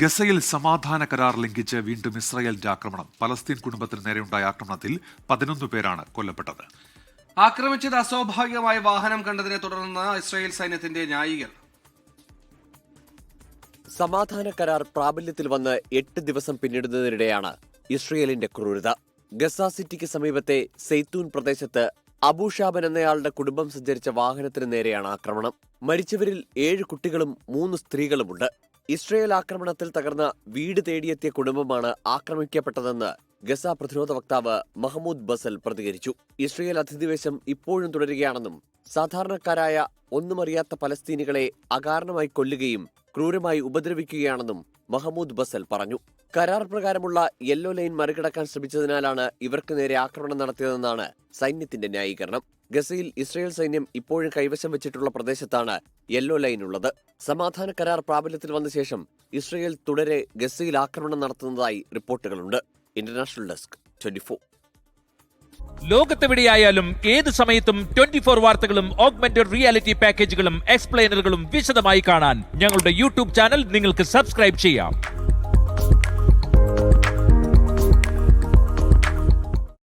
ഗസയിൽ സമാധാന കരാർ ലംഘിച്ച് വീണ്ടും ഇസ്രായേലിന്റെ ആക്രമണം. പലസ്തീൻ കുടുംബത്തിന് നേരെയുണ്ടായ ആക്രമണത്തിൽ 11 പേരാണ് കൊല്ലപ്പെട്ടത്. ആക്രമിച്ചത് അസ്വാഭാവികമായ വാഹനം കണ്ടതിനെ തുടർന്ന് ഇസ്രായേൽ സൈന്യത്തിന്റെ ന്യായീകരണം. സമാധാന കരാർ പ്രാബല്യത്തിൽ വന്ന് 8 ദിവസം പിന്നിടുന്നതിനിടെയാണ് ഇസ്രയേലിന്റെ ക്രൂരത. ഗസ സിറ്റിക്ക് സമീപത്തെ സെയ്ത്തൂൻ പ്രദേശത്ത് അബൂഷാബൻ എന്നയാളുടെ കുടുംബം സഞ്ചരിച്ച വാഹനത്തിന് നേരെയാണ് ആക്രമണം. മരിച്ചവരിൽ 7 കുട്ടികളും 3 സ്ത്രീകളുമുണ്ട്. ഇസ്രയേൽ ആക്രമണത്തിൽ തകർന്ന വീട് തേടിയെത്തിയ കുടുംബമാണ് ആക്രമിക്കപ്പെട്ടതെന്ന് ഗസ പ്രതിരോധ വക്താവ് മഹ്മൂദ് ബസൽ പ്രതികരിച്ചു. ഇസ്രയേൽ അധിനിവേശം ഇപ്പോഴും തുടരുകയാണെന്നും സാധാരണക്കാരായ ഒന്നുമറിയാത്ത പലസ്തീനികളെ അകാരണമായി കൊല്ലുകയും ക്രൂരമായി ഉപദ്രവിക്കുകയാണെന്നും മഹ്മൂദ് ബസൽ പറഞ്ഞു. കരാർ പ്രകാരമുള്ള യെല്ലോ ലൈൻ മറികടക്കാൻ ശ്രമിച്ചതിനാലാണ് ഇവർക്ക് നേരെ ആക്രമണം നടത്തിയതെന്നാണ് സൈന്യത്തിന്റെ ന്യായീകരണം. ഗസയിൽ ഇസ്രയേൽ സൈന്യം ഇപ്പോഴും കൈവശം വെച്ചിട്ടുള്ള പ്രദേശത്താണ് യെല്ലോ ലൈൻ ഉള്ളത്. സമാധാന കരാർ പ്രാബല്യത്തിൽ വന്ന ശേഷം ഇസ്രയേൽ തുടരെ ഗസയിൽ ആക്രമണം നടത്തുന്നതായി റിപ്പോർട്ടുകളുണ്ട്. International desk 24. ലോകത്തെവിടെയായാലും ഏത് സമയത്തും 24 വാർത്തകളും ഓഗ്മെന്റഡ് റിയാലിറ്റി പാക്കേജുകളും എക്സ്പ്ലെയിനറുകളും വിശദമായി കാണാൻ ഞങ്ങളുടെ യൂട്യൂബ് ചാനൽ നിങ്ങൾക്ക് സബ്സ്ക്രൈബ് ചെയ്യാം.